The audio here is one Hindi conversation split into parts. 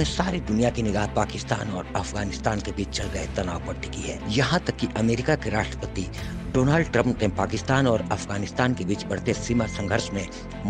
समय सारी दुनिया की निगाह पाकिस्तान और अफगानिस्तान के बीच चल रहे तनाव पर टिकी है। यहाँ तक कि अमेरिका के राष्ट्रपति डोनाल्ड ट्रंप ने पाकिस्तान और अफगानिस्तान के बीच बढ़ते सीमा संघर्ष में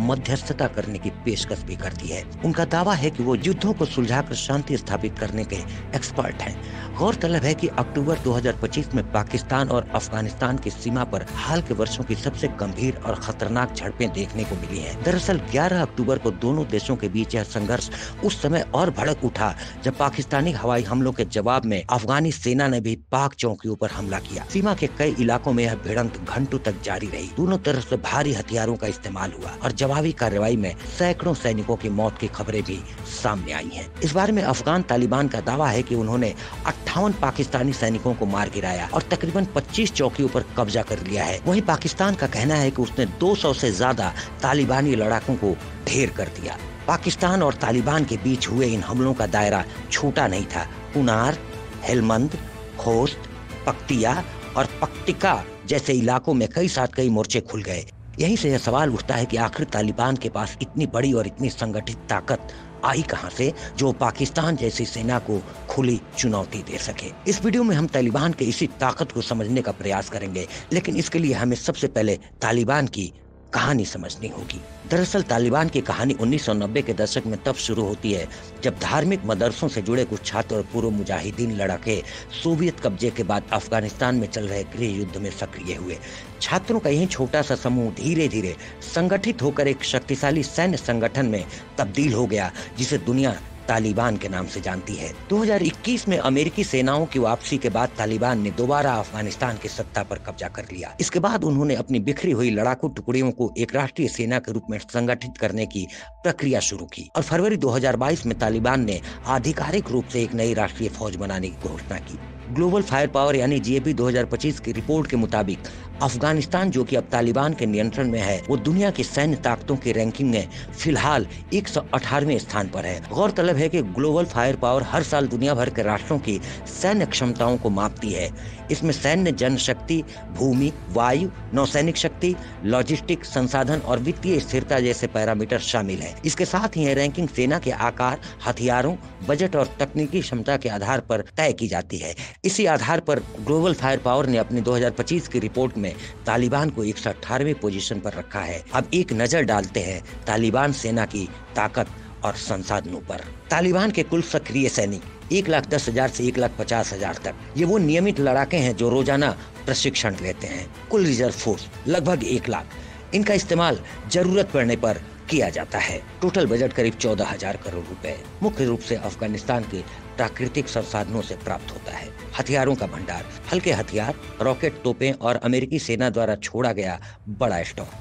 मध्यस्थता करने की पेशकश भी कर दी है। उनका दावा है कि वो युद्धों को सुलझाकर शांति स्थापित करने के एक्सपर्ट हैं। गौरतलब है कि अक्टूबर 2025 में पाकिस्तान और अफगानिस्तान की सीमा पर हाल के वर्षों की सबसे गंभीर और खतरनाक झड़पें देखने को मिली हैं। दरअसल 11 अक्टूबर को दोनों देशों के बीच यह संघर्ष उस समय और भड़क उठा जब पाकिस्तानी हवाई हमलों के जवाब में अफगानी सेना ने भी पाक चौकियों पर हमला किया। सीमा के कई इलाकों में यह भिड़ंत घंटों तक जारी रही। दोनों तरफ से भारी हथियारों का इस्तेमाल हुआ और जवाबी कार्रवाई में सैकड़ों सैनिकों की मौत की खबरें भी सामने आई हैं। इस बारे में अफगान तालिबान का दावा है कि उन्होंने 58 पाकिस्तानी सैनिकों को मार गिराया और तकरीबन 25 चौकियों पर कब्जा कर लिया है। वहीं पाकिस्तान का कहना है कि उसने 200 से ज्यादा तालिबानी लड़ाकों को ढेर कर दिया। पाकिस्तान और तालिबान के बीच हुए इन हमलों का दायरा छोटा नहीं था। कुनार, हेलमंद, खोस्त, पख्तिया और पक्तिका जैसे इलाकों में कई मोर्चे खुल गए। यहीं से यह सवाल उठता है कि आखिर तालिबान के पास इतनी बड़ी और इतनी संगठित ताकत आई कहां से जो पाकिस्तान जैसी सेना को खुली चुनौती दे सके। इस वीडियो में हम तालिबान के इसी ताकत को समझने का प्रयास करेंगे, लेकिन इसके लिए हमें सबसे पहले तालिबान की कहानी समझनी होगी। दरअसल तालिबान की कहानी 1990 के दशक में तब शुरू होती है जब धार्मिक मदरसों से जुड़े कुछ छात्र और पूर्व मुजाहिदीन लड़ाके सोवियत कब्जे के बाद अफगानिस्तान में चल रहे गृह युद्ध में सक्रिय हुए। छात्रों का यही छोटा सा समूह धीरे धीरे संगठित होकर एक शक्तिशाली सैन्य संगठन में तब्दील हो गया, जिसे दुनिया तालिबान के नाम से जानती है। 2021 में अमेरिकी सेनाओं की वापसी के बाद तालिबान ने दोबारा अफगानिस्तान की सत्ता पर कब्जा कर लिया। इसके बाद उन्होंने अपनी बिखरी हुई लड़ाकू टुकड़ियों को एक राष्ट्रीय सेना के रूप में संगठित करने की प्रक्रिया शुरू की और फरवरी 2022 में तालिबान ने आधिकारिक रूप से एक नई राष्ट्रीय फौज बनाने की घोषणा की। ग्लोबल फायर पावर यानी GAP 2025 की रिपोर्ट के मुताबिक अफगानिस्तान, जो कि अब तालिबान के नियंत्रण में है, वो दुनिया की सैन्य ताकतों की रैंकिंग में फिलहाल 118वें स्थान पर है। गौरतलब है कि ग्लोबल फायर पावर हर साल दुनिया भर के राष्ट्रों की सैन्य क्षमताओं को मापती है। इसमें सैन्य जनशक्ति, भूमि, वायु, नौसैनिक शक्ति, लॉजिस्टिक, संसाधन और वित्तीय स्थिरता जैसे पैरामीटर शामिल है। इसके साथ ही यह रैंकिंग सेना के आकार, हथियारों, बजट और तकनीकी क्षमता के आधार पर तय की जाती है। इसी आधार पर ग्लोबल फायर पावर ने अपनी 2025 की रिपोर्ट में तालिबान को 118वें पोजीशन पर रखा है। अब एक नजर डालते हैं तालिबान सेना की ताकत और संसाधनों पर। तालिबान के कुल सक्रिय सैनिक 1,10,000 से 1,50,000 तक। ये वो नियमित लड़ाके हैं जो रोजाना प्रशिक्षण लेते हैं। कुल रिजर्व फोर्स लगभग 1 लाख। इनका इस्तेमाल जरूरत पड़ने पर किया जाता है। टोटल बजट करीब 14,000 करोड़ रुपए मुख्य रूप से अफगानिस्तान के प्राकृतिक संसाधनों से प्राप्त होता है। हथियारों का भंडार, हल्के हथियार, रॉकेट, तोपें और अमेरिकी सेना द्वारा छोड़ा गया बड़ा स्टॉक।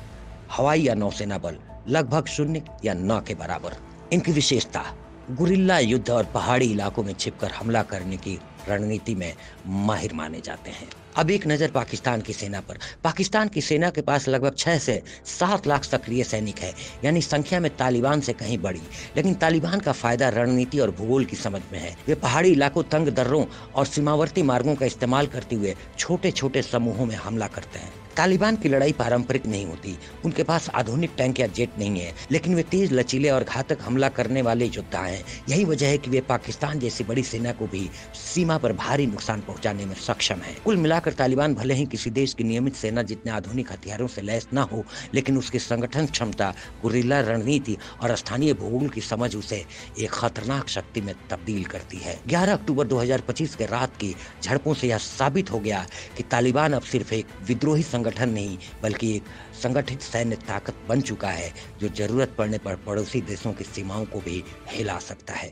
हवाई या नौसेना बल लगभग 0 या 9 के बराबर। इनकी विशेषता, गुरिल्ला युद्ध और पहाड़ी इलाकों में छिपकर हमला करने की रणनीति में माहिर माने जाते हैं। अब एक नजर पाकिस्तान की सेना पर। पाकिस्तान की सेना के पास लगभग 6 से 7 लाख सक्रिय सैनिक है, यानी संख्या में तालिबान से कहीं बड़ी। लेकिन तालिबान का फायदा रणनीति और भूगोल की समझ में है। वे पहाड़ी इलाकों, तंग दर्रों और सीमावर्ती मार्गों का इस्तेमाल करते हुए छोटे छोटे समूहों में हमला करते हैं। तालिबान की लड़ाई पारंपरिक नहीं होती। उनके पास आधुनिक टैंक या जेट नहीं है, लेकिन वे तेज, लचीले और घातक हमला करने वाले योद्धा हैं। यही वजह है कि वे पाकिस्तान जैसी बड़ी सेना को भी सीमा पर भारी नुकसान पहुंचाने में सक्षम है। कुल मिलाकर तालिबान भले ही किसी देश की नियमित सेना जितने आधुनिक हथियारों से लैस न हो, लेकिन उसकी संगठन क्षमता, गुरिल्ला रणनीति और स्थानीय भूगोल की समझ उसे एक खतरनाक शक्ति में तब्दील करती है। 11 अक्टूबर 2025 के रात की झड़पों से यह साबित हो गया कि तालिबान अब सिर्फ एक विद्रोही संगठन नहीं, बल्कि एक संगठित सैन्य ताकत बन चुका है जो जरूरत पड़ने पर पड़ोसी देशों की सीमाओं को भी हिला सकता है।